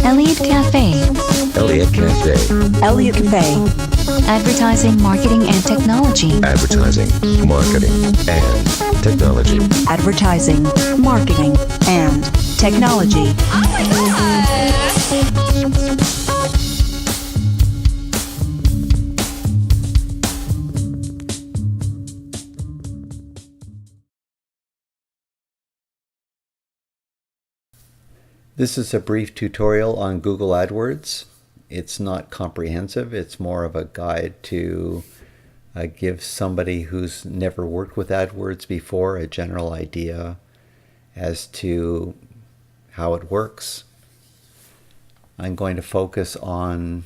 Elliot Café. Elliot Café. Elliot Café. Advertising, marketing, and technology. Advertising, marketing, and technology. Advertising, marketing, and technology. Oh my god! This is a brief tutorial on Google Adwords. It's not comprehensive. It's more of a guide to give somebody who's never worked with AdWords before a general idea as to how it works. I'm going to focus on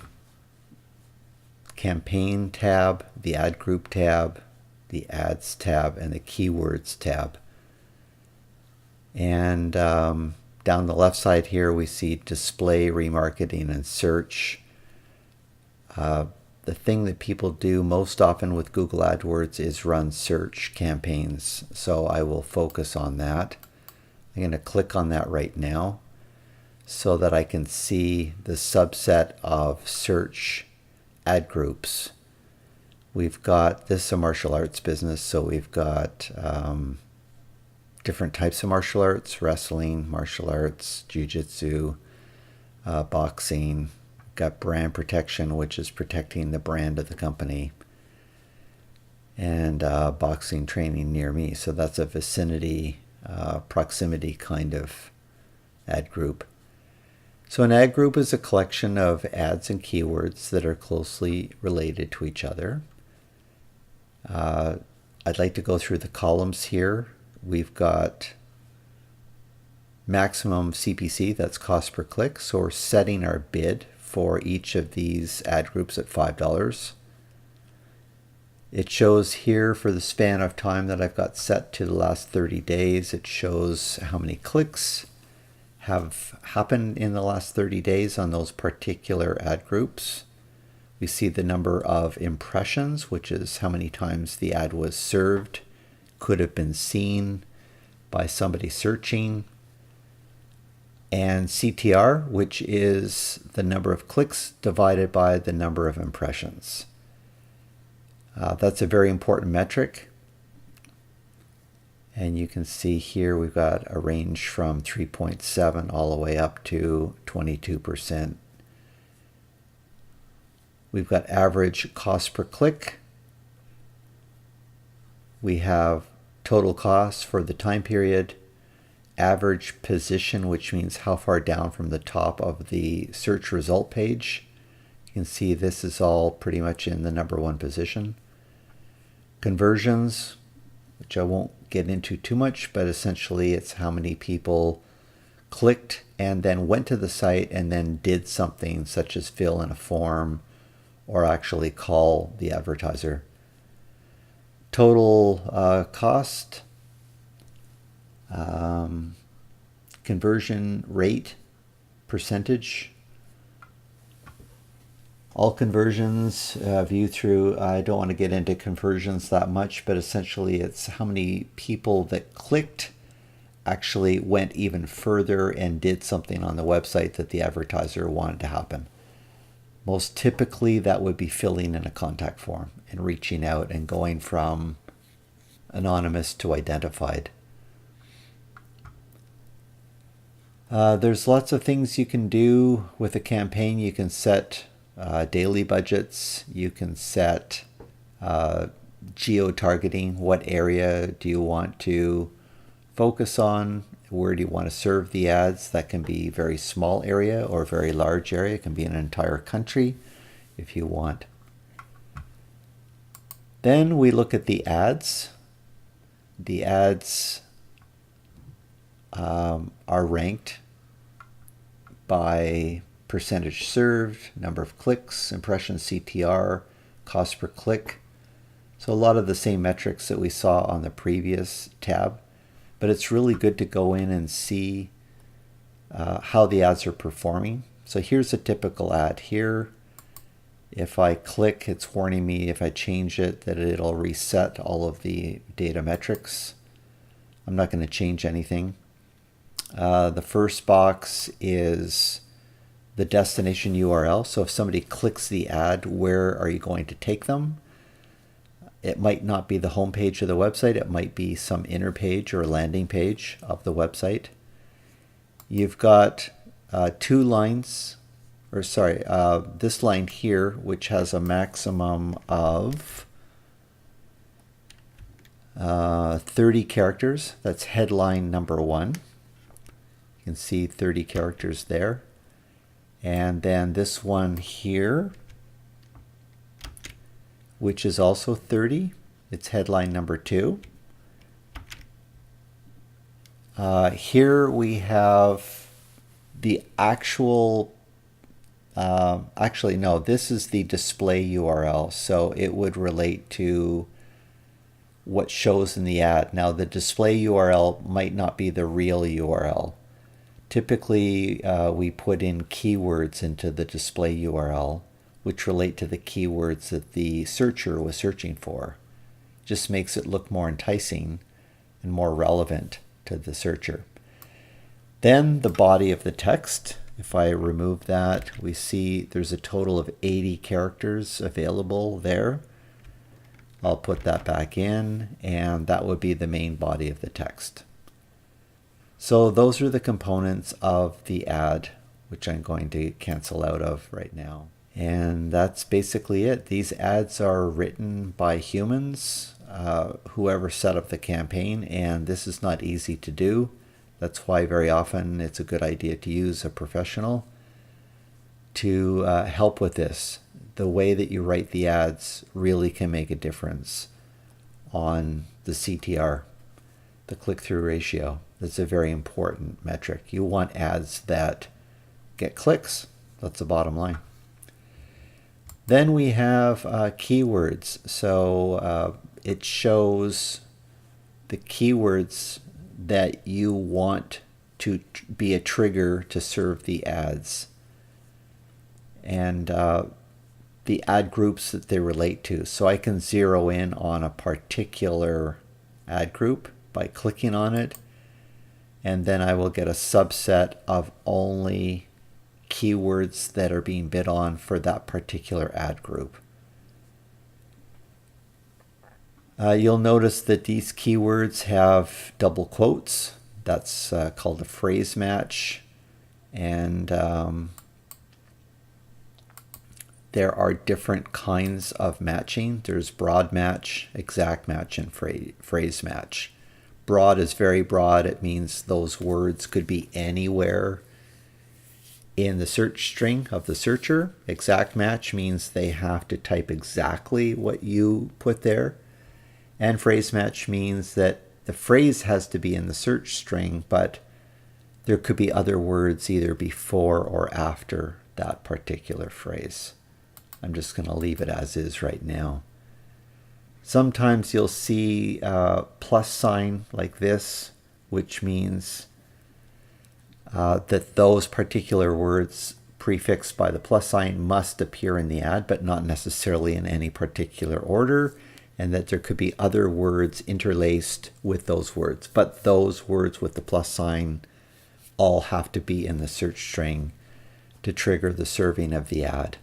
Campaign tab, the Ad Group tab, the Ads tab, and the Keywords tab. And down the left side here we see display, remarketing, and search. The thing that people do most often with Google AdWords is run search campaigns, so I will focus on that. I'm going to click on that right now so that I can see the subset of search ad groups. We've got this a martial arts business, so we've got different types of martial arts: wrestling, martial arts, jiu-jitsu, boxing. Got brand protection, which is protecting the brand of the company, and boxing training near me. So that's a vicinity, proximity kind of ad group. So an ad group is a collection of ads and keywords that are closely related to each other. I'd like to go through the columns here. We've got maximum CPC, that's cost per click. So we're setting our bid for each of these ad groups at $5. It shows here for the span of time that I've got set to the last 30 days. It shows how many clicks have happened in the last 30 days on those particular ad groups. We see the number of impressions, which is how many times the ad was served, could have been seen by somebody searching, and CTR, which is the number of clicks divided by the number of impressions. That's a very important metric. And you can see here we've got a range from 3.7 all the way up to 22%. We've got average cost per click. We have total cost for the time period, average position, which means how far down from the top of the search result page. You can see this is all pretty much in the number one position. Conversions, which I won't get into too much, but essentially it's how many people clicked and then went to the site and then did something such as fill in a form or actually call the advertiser. Total cost, conversion rate, percentage. All conversions view through, I don't want to get into conversions that much, but essentially it's how many people that clicked actually went even further and did something on the website that the advertiser wanted to happen. Most typically that would be filling in a contact form and reaching out and going from anonymous to identified. There's lots of things you can do with a campaign. You can set daily budgets. You can set geo-targeting. What area do you want to focus on? Where do you want to serve the ads? That can be a very small area or a very large area. It can be an entire country if you want. Then we look at the ads. The ads are ranked by percentage served, number of clicks, impressions, CTR, cost per click. So a lot of the same metrics that we saw on the previous tab, but it's really good to go in and see how the ads are performing. So here's a typical ad here. If I click, it's warning me if I change it that it'll reset all of the data metrics. I'm not going to change anything. The first box is the destination URL. So if somebody clicks the ad, where are you going to take them? It might not be the home page of the website. It might be some inner page or landing page of the website. You've got two lines, or sorry, this line here, which has a maximum of 30 characters. That's headline number 1. You can see 30 characters there. And then this one here, which is also 30. It's headline number 2. Here we have the actual, actually no, this is the display URL. So it would relate to what shows in the ad. Now the display URL might not be the real URL. Typically we put in keywords into the display URL, which relate to the keywords that the searcher was searching for. Just makes it look more enticing and more relevant to the searcher. Then the body of the text. If I remove that, we see there's a total of 80 characters available there. I'll put that back in, and that would be the main body of the text. So those are the components of the ad, which I'm going to cancel out of right now. And that's basically it. These ads are written by humans, whoever set up the campaign, and this is not easy to do. That's why very often it's a good idea to use a professional to help with this. The way that you write the ads really can make a difference on the CTR, the click-through ratio. That's a very important metric. You want ads that get clicks. That's the bottom line. Then we have keywords. So it shows the keywords that you want to be a trigger to serve the ads, and the ad groups that they relate to. So I can zero in on a particular ad group by clicking on it, and then I will get a subset of only keywords that are being bid on for that particular ad group. You'll notice that these keywords have double quotes. That's called a phrase match. And there are different kinds of matching. There's broad match, exact match, and phrase match. Broad is very broad. It means those words could be anywhere in the search string of the searcher. Exact match means they have to type exactly what you put there. And phrase match means that the phrase has to be in the search string, but there could be other words either before or after that particular phrase. I'm just going to leave it as is right now. Sometimes you'll see a plus sign like this, which means that those particular words prefixed by the plus sign must appear in the ad, but not necessarily in any particular order, and that there could be other words interlaced with those words. But those words with the plus sign all have to be in the search string to trigger the serving of the ad.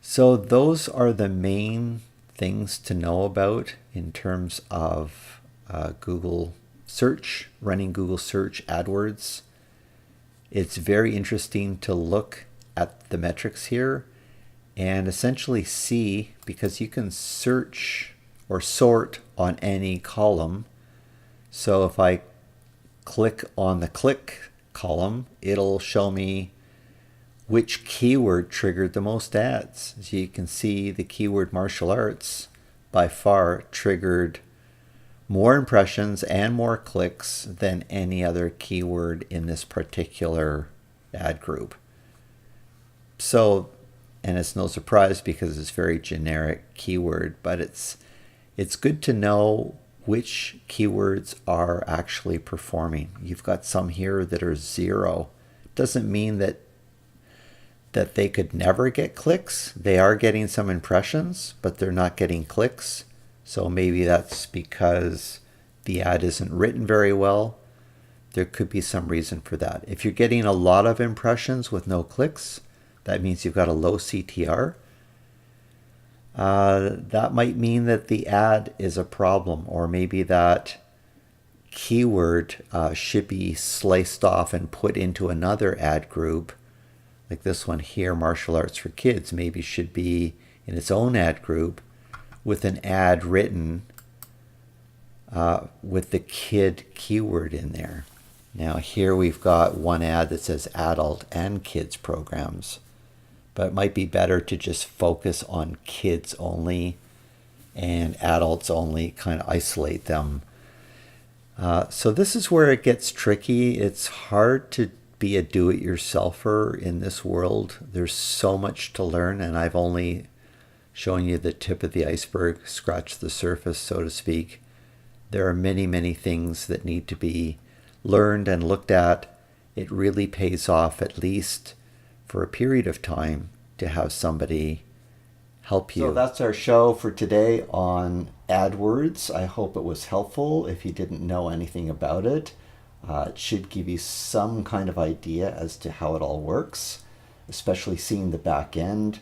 So those are the main things to know about in terms of Google search, running Google Search AdWords. It's very interesting to look at the metrics here and essentially see, because you can search or sort on any column. So if I click on the click column, it'll show me which keyword triggered the most ads. As you can see, the keyword martial arts by far triggered more impressions and more clicks than any other keyword in this particular ad group. So, and it's no surprise because it's a very generic keyword, but it's good to know which keywords are actually performing. You've got some here that are 0. Doesn't mean that they could never get clicks. They are getting some impressions, but they're not getting clicks. So maybe that's because the ad isn't written very well. there could be some reason for that. If you're getting a lot of impressions with no clicks, that means you've got a low CTR. That might mean that the ad is a problem, or maybe that keyword should be sliced off and put into another ad group. Like this one here, martial arts for kids, maybe should be in its own ad group with an ad written with the kid keyword in there. Now here we've got one ad that says adult and kids programs, but it might be better to just focus on kids only and adults only, kind of isolate them. So this is where it gets tricky. It's hard to be a do-it-yourselfer in this world. There's so much to learn, and I've only shown you the tip of the iceberg, scratched the surface, so to speak. There are many, many things that need to be learned and looked at. It really pays off, at least for a period of time, to have somebody help you. So that's our show for today on AdWords. I hope it was helpful. If you didn't know anything about it, it should give you some kind of idea as to how it all works, especially seeing the back end,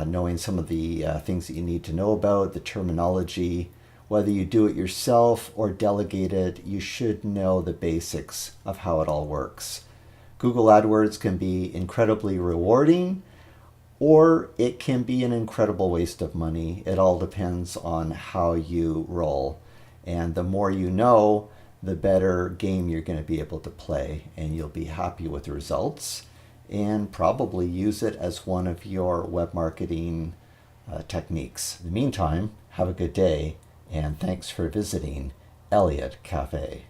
knowing some of the things that you need to know about, the terminology. Whether you do it yourself or delegate it, you should know the basics of how it all works. Google AdWords can be incredibly rewarding, or it can be an incredible waste of money. It all depends on how you roll. And the more you know, the better game you're going to be able to play, and you'll be happy with the results and probably use it as one of your web marketing techniques. In the meantime, have a good day, and thanks for visiting Elliot Café.